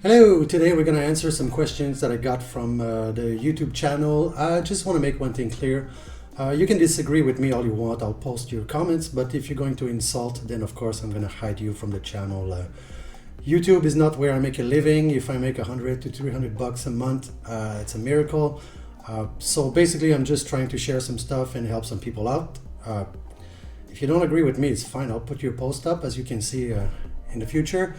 Hello, today we're going to answer some questions that I got from the YouTube channel. I just want to make one thing clear. You can disagree with me all you want, I'll post your comments, but if you're going to insult, then of course I'm going to hide you from the channel. YouTube is not where I make a living. If I make 100 to 300 bucks a month, it's a miracle. So basically I'm just trying to share some stuff and help some people out. If you don't agree with me, it's fine. I'll put your post up, as you can see in the future.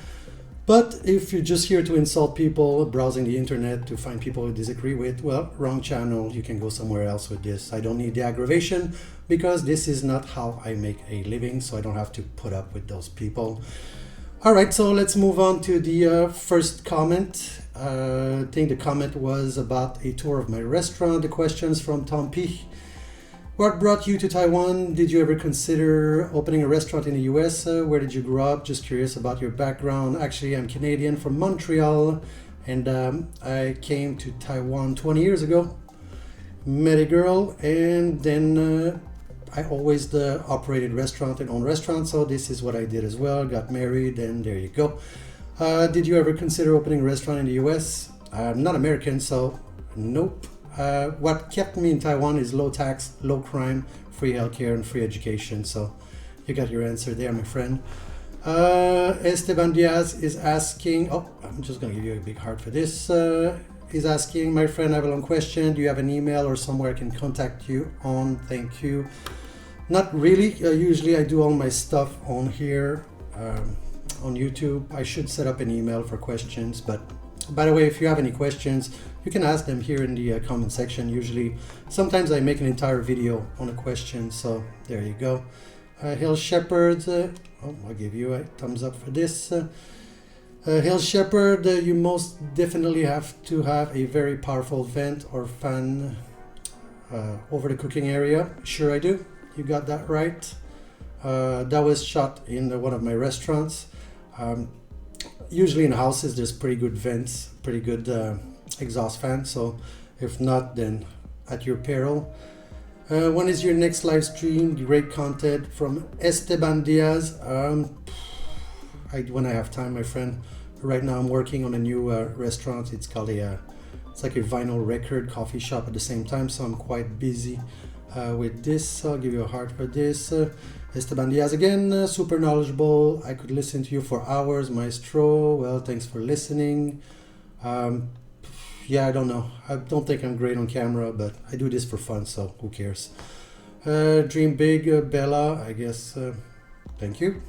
But if you're just here to insult people, browsing the internet to find people you disagree with, well, wrong channel. You can go somewhere else with this. I don't need the aggravation because this is not how I make a living, so I don't have to put up with those people. All right, so let's move on to the first comment. I think the comment was about a tour of my restaurant. The question's from Tom P. What brought you to Taiwan? Did you ever consider opening a restaurant in the US? Where did you grow up? Just curious about your background. Actually, I'm Canadian from Montreal, and I came to Taiwan 20 years ago. Met a girl, and then I always operated restaurant and owned restaurant, so this is what I did as well. Got married, and there you go. Did you ever consider opening a restaurant in the US? I'm not American, so nope. What kept me in Taiwan is low tax, low crime, free healthcare, and free education. So you got your answer there, my friend. Esteban Diaz is asking, I'm just going to give you a big heart for this. He's asking, my friend, I have a long question. Do you have an email or somewhere I can contact you on? Thank you. Not really. Usually I do all my stuff on here, on YouTube. I should set up an email for questions, but by the way, if you have any questions, you can ask them here in the comment section. Usually, sometimes I make an entire video on a question, so there you go. Hill Shepherd, I'll give you a thumbs up for this. Hill Shepherd, you most definitely have to have a very powerful vent or fan over the cooking area. Sure I do, you got that right. That was shot in one of my restaurants. Usually in houses there's pretty good vents, pretty good exhaust fan, so if not, then at your peril. When is your next live stream? Great content from Esteban Diaz. When I have time, my friend. Right now I'm working on a new restaurant. It's called it's like a vinyl record coffee shop at the same time, so I'm quite busy with this. I'll give you a heart for this. Esteban Diaz again, super knowledgeable. I could listen to you for hours, maestro. Well, thanks for listening. Yeah, I don't know. I don't think I'm great on camera, but I do this for fun, so who cares? Dream big, Bella, I guess. Thank you.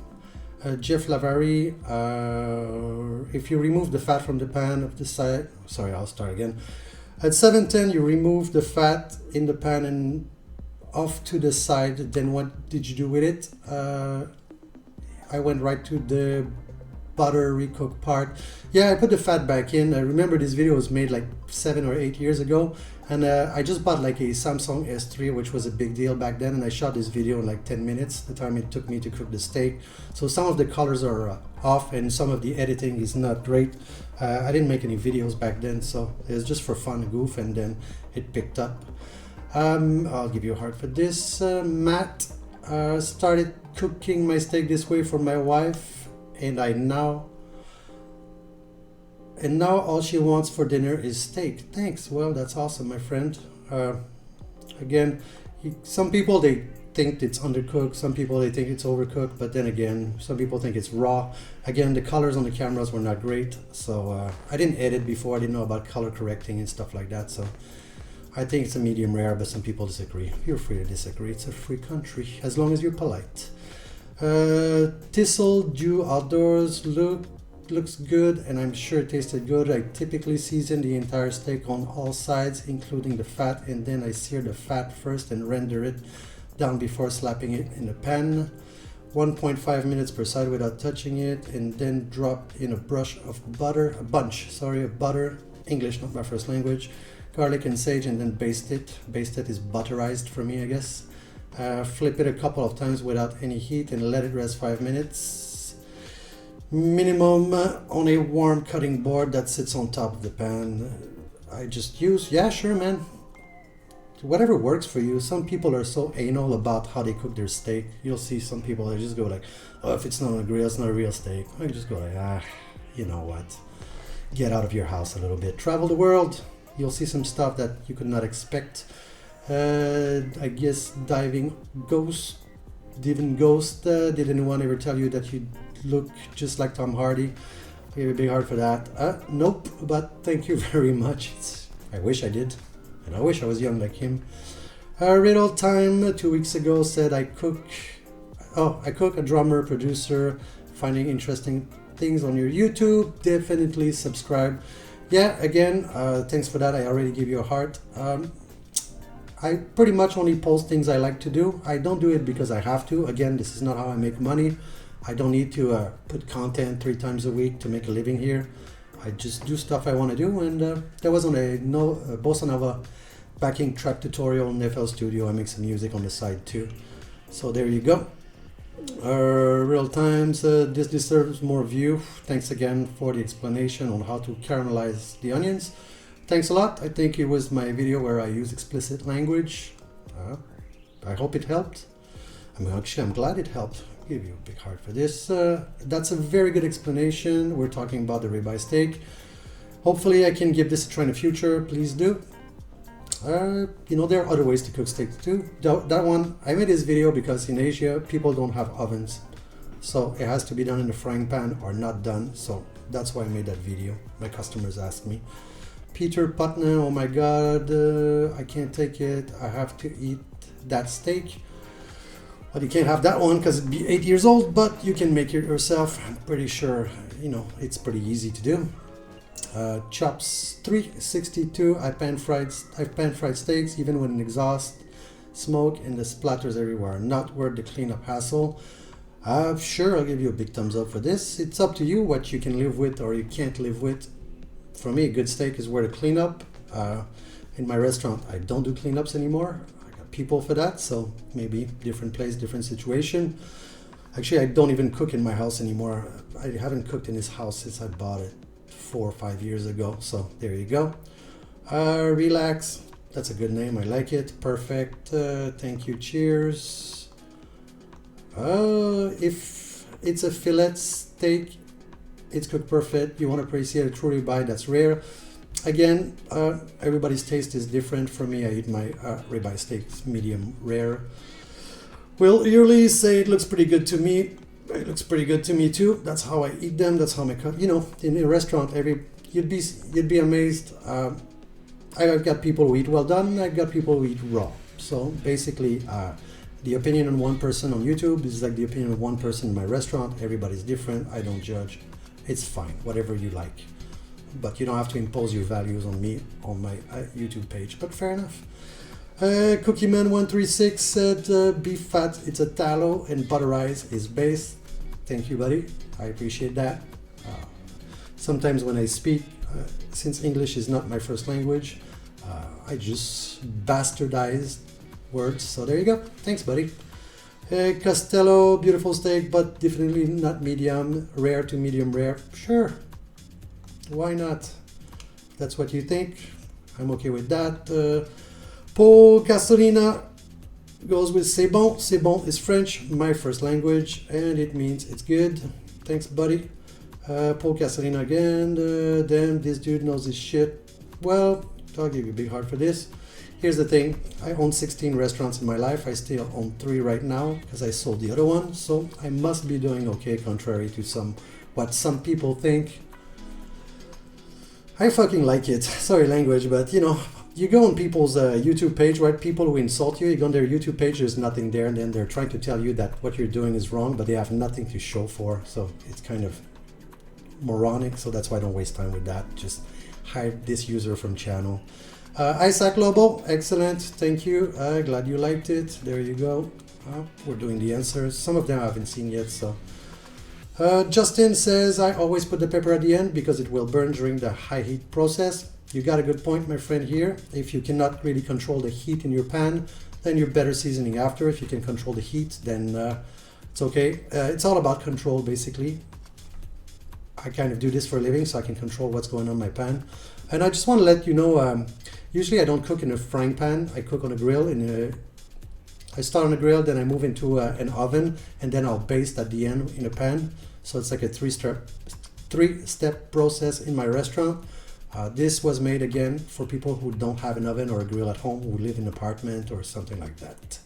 Jeff Lavary, if you remove the fat from the pan of the side, sorry, I'll start again. At 710, you remove the fat in the pan and off to the side, then what did you do with it? I went right to the butter recooked part. Yeah, I put the fat back in. I remember this video was made like 7 or 8 years ago, and I just bought like a Samsung S3, which was a big deal back then, and I shot this video in like 10 minutes, the time it took me to cook the steak. So some of the colors are off and some of the editing is not great. I didn't make any videos back then, so it was just for fun, goof, and then it picked up. I'll give you a heart for this. Matt started cooking my steak this way for my wife, and now all she wants for dinner is steak. Thanks. Well, that's awesome, my friend. Again, some people, they think it's undercooked, some people they think it's overcooked, but then again, some people think it's raw. Again, the colors on the cameras were not great, so I didn't edit before. I didn't know about color correcting and stuff like that, so I think it's a medium rare, but some people disagree. You're free to disagree. It's a free country, as long as you're polite. Thistle Dew Outdoors looks good, and I'm sure it tasted good. I typically season the entire steak on all sides, including the fat, and then I sear the fat first and render it down before slapping it in the pan. 1.5 minutes per side without touching it, and then drop in a bunch of butter, English, not my first language, garlic and sage, and then baste it. Baste it is butterized for me, I guess. Flip it a couple of times without any heat and let it rest 5 minutes. Minimum on a warm cutting board that sits on top of the pan. I just use, yeah, sure, man. Whatever works for you. Some people are so anal about how they cook their steak. You'll see some people that just go like, oh, if it's not on a grill, it's not a real steak. I just go like, you know what. get out of your house a little bit, travel the world. You'll see some stuff that you could not expect. I guess diving ghost did anyone ever tell you that you look just like Tom Hardy? I'll give you a big heart for that. Nope, but thank you very much. I wish I did, and I wish I was young like him. Riddle Time 2 weeks ago said I cook, a drummer, producer, finding interesting things on your YouTube. Definitely subscribe. Yeah, again, thanks for that. I already gave you a heart. I pretty much only post things I like to do. I don't do it because I have to. Again, this is not how I make money. I don't need to put content 3 times a week to make a living here. I just do stuff I want to do, and there was on a Bossa Nova backing track tutorial in FL Studio. I make some music on the side too. So there you go. Real times, this deserves more view. Thanks again for the explanation on how to caramelize the onions. Thanks a lot. I think it was my video where I use explicit language. I hope it helped. I'm glad it helped. I'll give you a big heart for this. That's a very good explanation. We're talking about the ribeye steak. Hopefully I can give this a try in the future. Please do. There are other ways to cook steaks too. That one, I made this video because in Asia, people don't have ovens. So it has to be done in a frying pan or not done. So that's why I made that video. My customers asked me. Peter Putnam, oh my God, I can't take it. I have to eat that steak. But you can't have that one because it'd be 8 years old, but you can make it yourself. I'm pretty sure, it's pretty easy to do. Chops 362. I've pan fried steaks even with an exhaust smoke and the splatters everywhere. Not worth the cleanup hassle. Sure, I'll give you a big thumbs up for this. It's up to you what you can live with or you can't live with. For me, a good steak is worth a cleanup. In my restaurant, I don't do cleanups anymore. I got people for that, so maybe different place, different situation. Actually, I don't even cook in my house anymore. I haven't cooked in this house since I bought it 4 or 5 years ago. So there you go. Relax. That's a good name. I like it. Perfect. Thank you. Cheers. If it's a fillet steak, it's cooked perfect. You want to appreciate a true ribeye that's rare. Again, everybody's taste is different. For me, I eat my ribeye steaks medium rare. Will Early say it looks pretty good to me. It looks pretty good to me too. That's how I eat them. That's how my cut. In a restaurant, you'd be amazed. I've got people who eat well done. And I've got people who eat raw. So basically, the opinion on one person on YouTube is like the opinion of one person in my restaurant. Everybody's different. I don't judge. It's fine, whatever you like. But you don't have to impose your values on me on my YouTube page. But fair enough. Cookieman136 said beef fat, it's a tallow and butterize is base. Thank you, buddy. I appreciate that. Sometimes when I speak, since English is not my first language, I just bastardize words. So there you go. Thanks, buddy. Costello, beautiful steak, but definitely not medium rare to medium rare. Sure, why not? That's what you think. I'm okay with that. Paul Castellina goes with c'est bon. C'est bon is French, my first language, and it means it's good. Thanks, buddy. Paul Castellina again. Damn, this dude knows his shit. Well, I'll give you a big heart for this. Here's the thing, I own 16 restaurants in my life. I still own 3 right now because I sold the other one. So I must be doing okay, contrary to what some people think. I fucking like it. Sorry language, but you go on people's YouTube page, right? People who insult you, you go on their YouTube page, there's nothing there. And then they're trying to tell you that what you're doing is wrong, but they have nothing to show for. So it's kind of moronic. So that's why I don't waste time with that. Just hide this user from channel. Isaac Lobo, excellent, thank you. Glad you liked it. There you go. We're doing the answers. Some of them I haven't seen yet. So Justin says I always put the pepper at the end because it will burn during the high heat process. You got a good point, my friend here. If you cannot really control the heat in your pan, then you're better seasoning after. If you can control the heat, then it's okay. It's all about control, basically. I kind of do this for a living, so I can control what's going on in my pan. And I just want to let you know, usually I don't cook in a frying pan. I cook on a grill. I start on a grill, then I move into an oven, and then I'll baste at the end in a pan. So it's like a 3-step process in my restaurant. This was made again for people who don't have an oven or a grill at home, who live in an apartment or something like that.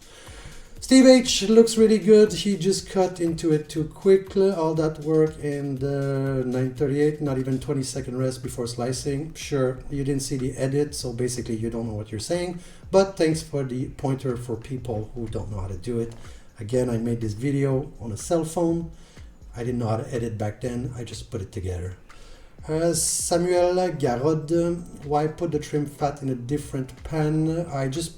Steve H looks really good. He just cut into it too quickly. All that work in the 938, not even 20-second rest before slicing. Sure, you didn't see the edit, so basically you don't know what you're saying. But thanks for the pointer for people who don't know how to do it. Again, I made this video on a cell phone. I didn't know how to edit back then. I just put it together. Samuel Garod, why put the trim fat in a different pan? I just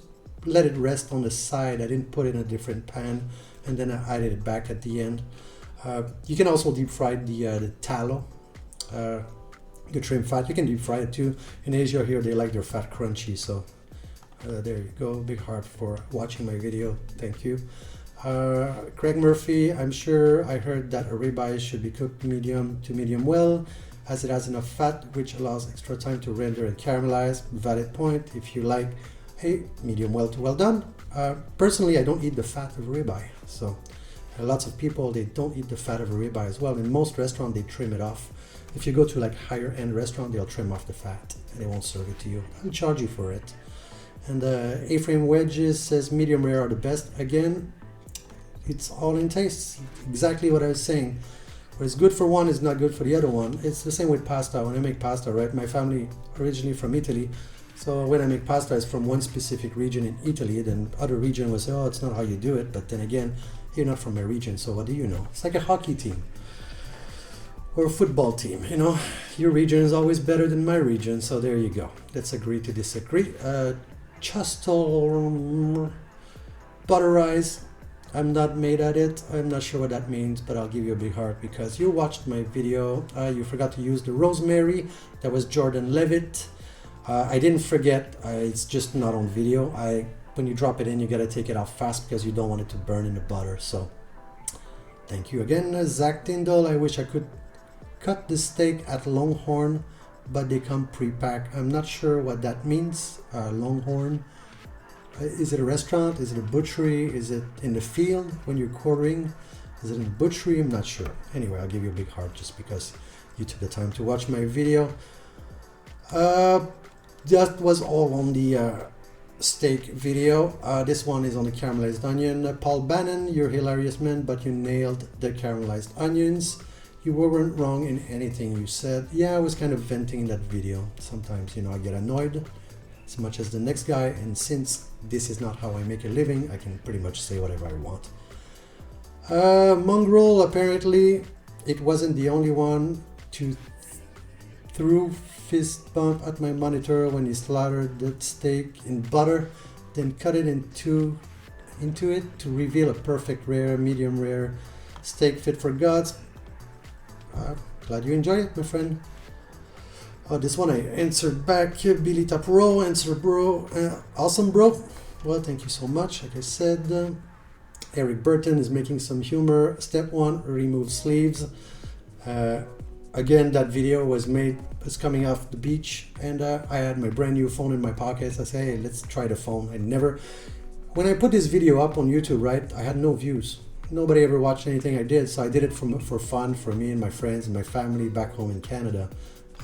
let it rest on the side. I didn't put it in a different pan, and then I added it back at the end. You can also deep fry the tallow, the trim fat. You can deep fry it too. In Asia here, they like their fat crunchy, so there you go. Big heart for watching my video. Thank you. Craig Murphy, I'm sure I heard that a ribeye should be cooked medium to medium well, as it has enough fat, which allows extra time to render and caramelize. Valid point. If you like a medium well to well done. Personally, I don't eat the fat of ribeye. So lots of people, they don't eat the fat of a ribeye as well. In most restaurants, they trim it off. If you go to like higher end restaurant, they'll trim off the fat and they won't serve it to you. They'll charge you for it. And A-frame wedges says medium rare are the best. Again, it's all in taste. Exactly what I was saying. What is good for one is not good for the other one. It's the same with pasta. When I make pasta, right? My family originally from Italy. So when I make pasta, it's from one specific region in Italy. Then other region will say, oh, it's not how you do it. But then again, you're not from my region. So what do you know? It's like a hockey team or a football team. You know, your region is always better than my region. So there you go. Let's agree to disagree. Chustel butterize. I'm not made at it. I'm not sure what that means, but I'll give you a big heart because you watched my video. You forgot to use the rosemary. That was Jordan Levitt. I didn't forget. It's just not on video. When you drop it in, you gotta take it out fast because you don't want it to burn in the butter. So thank you again, Zach Tyndall. I wish I could cut the steak at Longhorn, but they come pre-packed. I'm not sure what that means. Longhorn. Is it a restaurant? Is it a butchery? Is it in the field when you're quartering? Is it in a butchery? I'm not sure. Anyway, I'll give you a big heart just because you took the time to watch my video. That was all on the steak video. This one is on the caramelized onion. Paul Bannon, you're hilarious man, but you nailed the caramelized onions. You weren't wrong in anything you said. Yeah, I was kind of venting in that video. Sometimes, I get annoyed as much as the next guy, and since this is not how I make a living, I can pretty much say whatever I want. Mongrel, apparently it wasn't the only one to threw fist bump at my monitor when he slaughtered the steak in butter, then cut it into it to reveal a perfect rare, medium rare steak fit for gods. Glad you enjoy it, my friend. This one I answered back. Billy Tapro, answer bro. Awesome bro. Well, thank you so much. Like I said, Eric Burton is making some humor. Step 1, remove sleeves. Again, that video was coming off the beach, and I had my brand new phone in my pocket. So I said, hey, let's try the phone. When I put this video up on YouTube, right, I had no views. Nobody ever watched anything I did, so I did it for fun, for me and my friends and my family back home in Canada.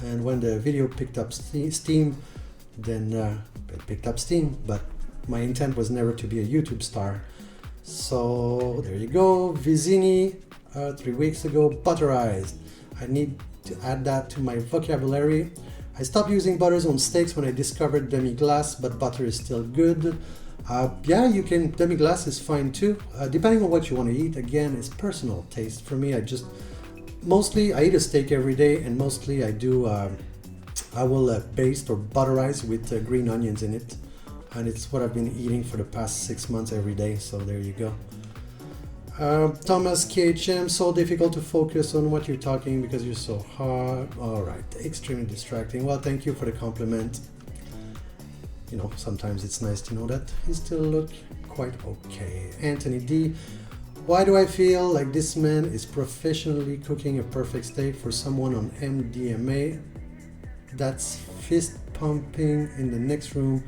And when the video picked up steam, then it picked up steam, but my intent was never to be a YouTube star. So there you go, Vizini, 3 weeks ago, butterized. I need to add that to my vocabulary. I stopped using butters on steaks when I discovered demi-glace, but butter is still good. Yeah, you can, demi-glace is fine too, depending on what you want to eat. Again, it's personal taste. For me, mostly I eat a steak every day, and mostly I will baste or butterize with green onions in it, and it's what I've been eating for the past 6 months every day. So there you go. Thomas KHM, so difficult to focus on what you're talking because you're so hard. All right, extremely distracting. Well, thank you for the compliment. Sometimes it's nice to know that you still look quite okay. Anthony D, why do I feel like this man is professionally cooking a perfect steak for someone on MDMA? That's fist pumping in the next room.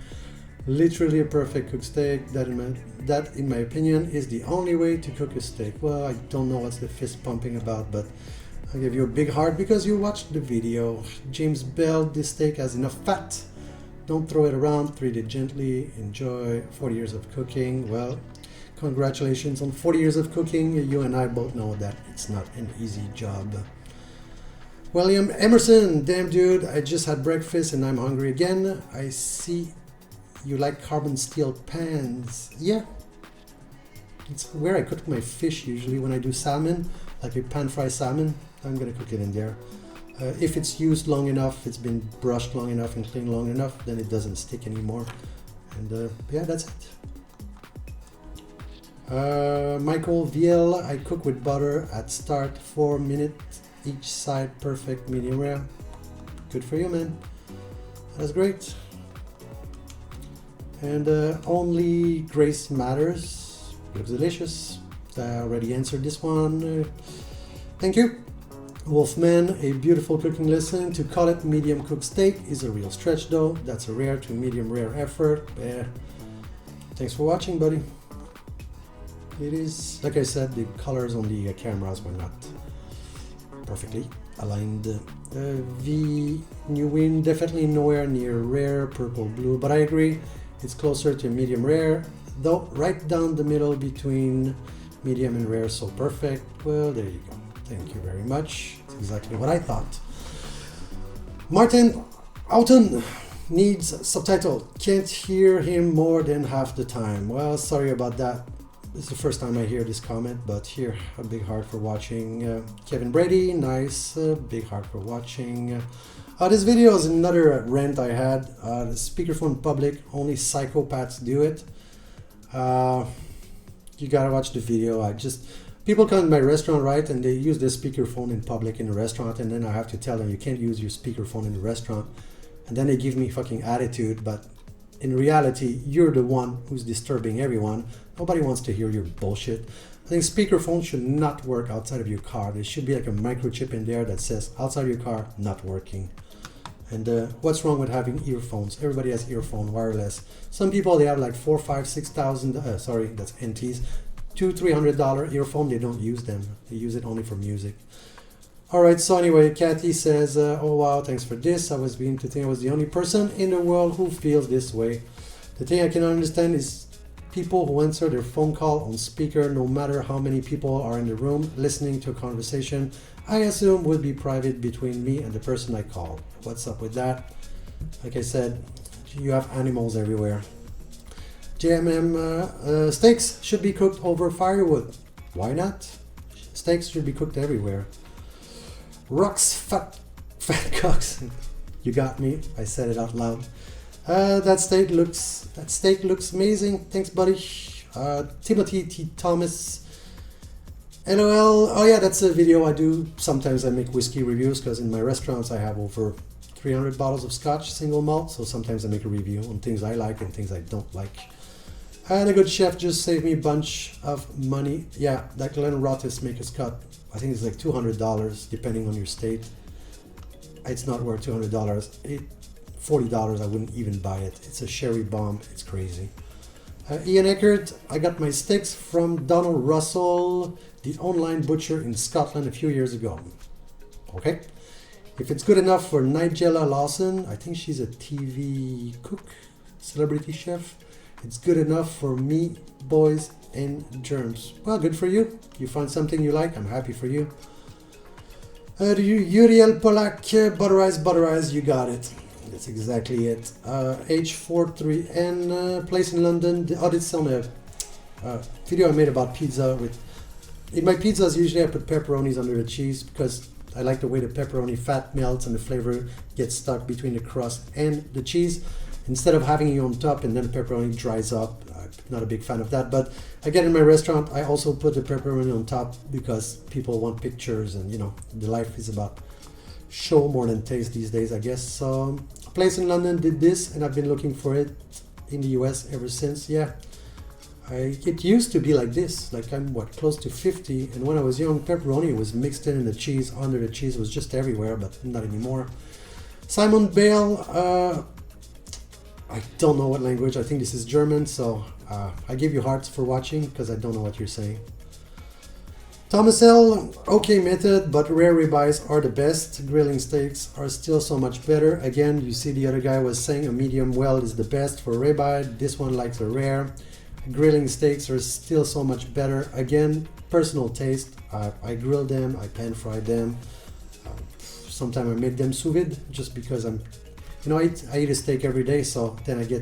Literally a perfect cooked steak. That in my opinion is the only way to cook a steak. Well, I don't know what's the fist pumping about, but I give you a big heart because you watched the video. James Bell, this steak has enough fat. Don't throw it around, treat it gently. Enjoy 40 years of cooking. Well, congratulations on 40 years of cooking. You and I both know that it's not an easy job. William Emerson, damn dude, I just had breakfast and I'm hungry again. I see you like carbon steel pans. Yeah, it's where I cook my fish usually when I do salmon, like a pan fry salmon. I'm gonna cook it in there. If it's used long enough, it's been brushed long enough and cleaned long enough, then it doesn't stick anymore. And yeah, that's it. Michael VL, I cook with butter at start, 4 minutes each side, perfect medium rare. Good for you, man. That's great. And only Grace Matters, looks delicious. I already answered this one. Thank you. Wolfman, a beautiful cooking lesson. To call it medium cooked steak is a real stretch though. That's a rare to medium rare effort. Thanks for watching, buddy. It is, like I said, the colors on the cameras were not perfectly aligned. V New Win, definitely nowhere near rare, purple blue, but I agree, it's closer to medium rare, though right down the middle between medium and rare, so perfect. Well, there you go. Thank you very much. That's exactly what I thought. Martin Houghton needs subtitle. Can't hear him more than half the time. Well, sorry about that. This is the first time I hear this comment, but here, a big heart for watching. Kevin Brady, nice, big heart for watching. This video is another rant I had. The speakerphone public, only psychopaths do it. You gotta watch the video. People come to my restaurant, right, and they use their speakerphone in public in the restaurant, and then I have to tell them you can't use your speakerphone in the restaurant, and then they give me fucking attitude, but in reality, you're the one who's disturbing everyone. Nobody wants to hear your bullshit. I think speakerphone should not work outside of your car. There should be like a microchip in there that says outside your car, not working. And what's wrong with having earphones? Everybody has earphone, wireless. Some people, they have like $4,000, $5,000, $6,000, sorry, that's NTs. $200-$300 earphone, they don't use them. They use it only for music. Alright, so anyway, Kathy says, oh wow, thanks for this. I was beginning to think I was the only person in the world who feels this way. The thing I cannot understand is people who answer their phone call on speaker, no matter how many people are in the room listening to a conversation, I assume would be private between me and the person I called. What's up with that? Like I said, you have animals everywhere. JMM, steaks should be cooked over firewood. Why not? Steaks should be cooked everywhere. Rocks, fat cocks. You got me. I said it out loud. That steak looks amazing. Thanks, buddy. Timothy T. Thomas. LOL. Oh yeah, that's a video I do. Sometimes I make whiskey reviews because in my restaurants I have over 300 bottles of scotch, single malt. So sometimes I make a review on things I like and things I don't like. And a good chef just saved me a bunch of money. Yeah, that Glen Rottis Maker's Cut, I think it's like $200 depending on your state. It's not worth $200. $40, I wouldn't even buy it. It's a sherry bomb. It's crazy. Ian Eckert, I got my steaks from Donald Russell, the online butcher in Scotland a few years ago. Okay. If it's good enough for Nigella Lawson, I think she's a TV cook, celebrity chef. It's good enough for me, boys, and germs. Well, good for you. You found something you like. I'm happy for you. Uriel Polak, butterize, you got it. That's exactly it. H43N, place in London. It's on a video I made about pizza. In my pizzas, usually I put pepperonis under the cheese because I like the way the pepperoni fat melts and the flavor gets stuck between the crust and the cheese. Instead of having it on top and then the pepperoni dries up. I'm not a big fan of that, but again, in my restaurant, I also put the pepperoni on top because people want pictures and, you know, the life is about show more than taste these days, I guess. So, a place in London did this and I've been looking for it in the US ever since. Yeah, it used to be like this, like I'm close to 50, and when I was young, pepperoni was mixed in the cheese, under the cheese was just everywhere, but not anymore. Simon Bale, I don't know what language. I think this is German, so I give you hearts for watching because I don't know what you're saying. Thomas L, okay method, but rare ribeyes are the best. Grilling steaks are still so much better. Again, you see the other guy was saying a medium well is the best for ribeye. This one likes a rare. Grilling steaks are still so much better. Again, personal taste. I grill them, I pan fry them. Sometimes I make them sous vide just because I eat a steak every day, so then I get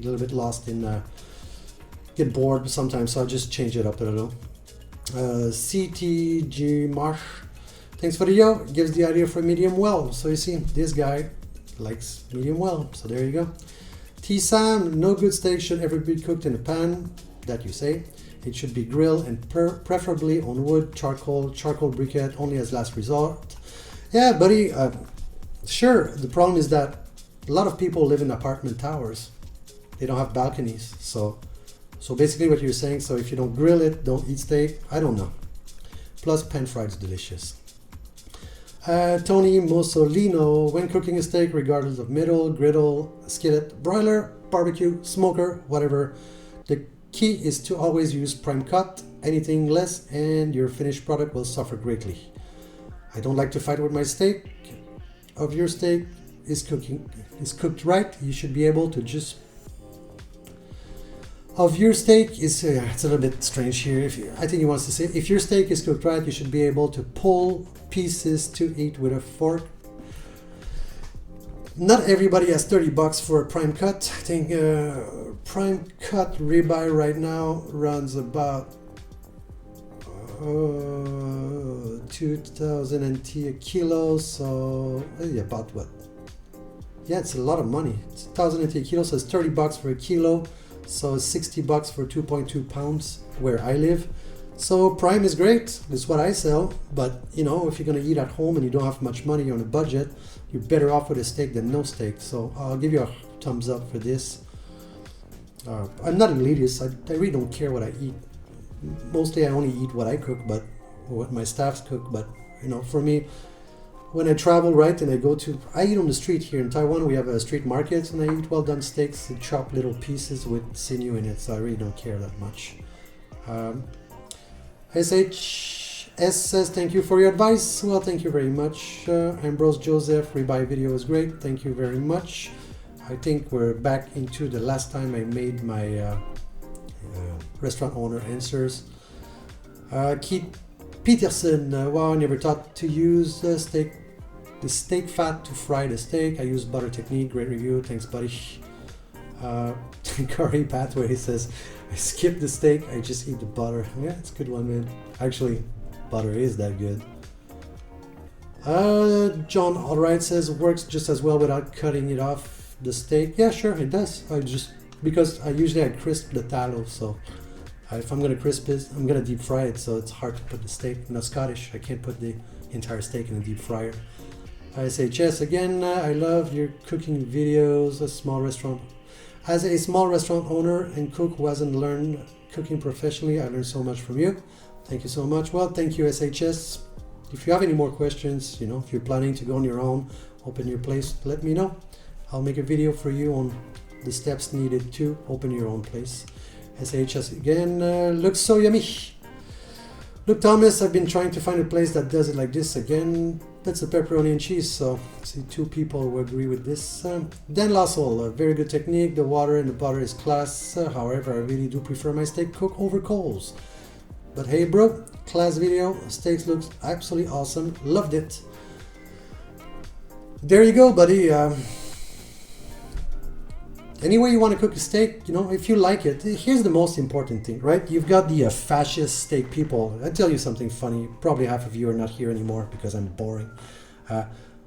a little bit lost in, get bored sometimes, so I just change it up a little. CTG Marsh, thanks for the yo, gives the idea for medium well. So you see, this guy likes medium well, so there you go. T-Sam, no good steak should ever be cooked in a pan, that you say. It should be grilled and preferably on wood, charcoal briquette only as last resort. Yeah, buddy, sure, the problem is that a lot of people live in apartment towers. They don't have balconies, so basically what you're saying, so if you don't grill it, don't eat steak, I don't know. Plus pan fried is delicious. Tony Mussolino, when cooking a steak, regardless of middle, griddle, skillet, broiler, barbecue, smoker, whatever, the key is to always use prime cut. Anything less and your finished product will suffer greatly. I don't like to fight with my steak. If your steak is cooked right, you should be able to just of your steak is it's a little bit strange here. I think he wants to say if your steak is cooked right, you should be able to pull pieces to eat with a fork. Not everybody has $30 for a prime cut. I think prime cut ribeye right now runs about 2,000 NT a kilo. So about what? Yeah, it's a lot of money. It's 1,000 NT a kilo, so it's $30 for a kilo. So it's $60 for 2.2 pounds where I live. So prime is great. It's what I sell. But if you're gonna eat at home and you don't have much money, you're on a budget, you're better off with a steak than no steak. So I'll give you a thumbs up for this. I'm not an elitist. I really don't care what I eat. Mostly I only eat what I cook, but what my staffs cook. But for me, when I travel, right, and I eat on the street here in Taiwan. We have a street market, and I eat well done steaks and chop little pieces with sinew in it. So I really don't care that much. SHS says thank you for your advice. Well, thank you very much. Ambrose Joseph, ribeye video was great. Thank you very much. I think we're back into the last time I made my restaurant owner answers. Keith Peterson, wow, I never thought to use the steak fat to fry the steak. I use butter technique. Great review. Thanks, buddy. Curry Pathway says, I skip the steak. I just eat the butter. Yeah, it's a good one, man. Actually, butter is that good. John Allright says, works just as well without cutting it off the steak. Yeah, sure, it does. Because I usually crisp the tallow, so if I'm gonna crisp it, I'm gonna deep fry it, so it's hard to put the steak. I'm not Scottish, I can't put the entire steak in a deep fryer. SHS again, I love your cooking videos. As a small restaurant owner and cook who hasn't learned cooking professionally, I learned so much from you. Thank you so much. Well, thank you, SHS. If you have any more questions, if you're planning to go on your own, open your place, let me know. I'll make a video for you on the steps needed to open your own place. SHS again, looks so yummy. Look, Thomas, I've been trying to find a place that does it like this again. That's a pepperoni and cheese, so I see two people who agree with this. Dan Lassell, very good technique. The water and the butter is class. However, I really do prefer my steak cooked over coals. But hey, bro, class video. Steaks looks absolutely awesome. Loved it. There you go, buddy. Any way you want to cook a steak, if you like it, here's the most important thing, right? You've got the fascist steak people. I'll tell you something funny. Probably half of you are not here anymore because I'm boring.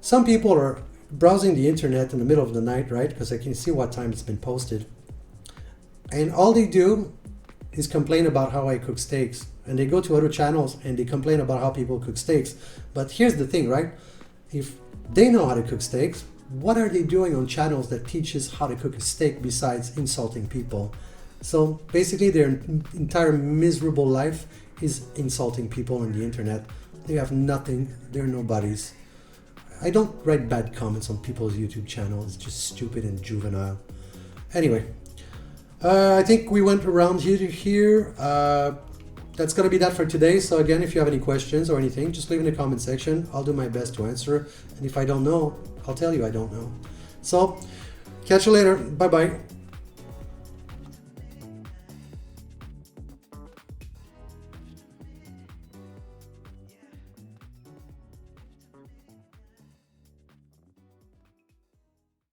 Some people are browsing the internet in the middle of the night, right? Because I can see what time it's been posted. And all they do is complain about how I cook steaks. And they go to other channels and they complain about how people cook steaks. But here's the thing, right? If they know how to cook steaks, what are they doing on channels that teaches how to cook a steak besides insulting people? So basically their entire miserable life is insulting people on the internet. They have nothing, they're nobodies. I don't write bad comments on people's YouTube channel, it's just stupid and juvenile. Anyway, I think we went around here. that's gonna be that for today. So again, if you have any questions or anything, just leave in the comment section. I'll do my best to answer. And if I don't know, I'll tell you I don't know. So catch you later. Bye bye.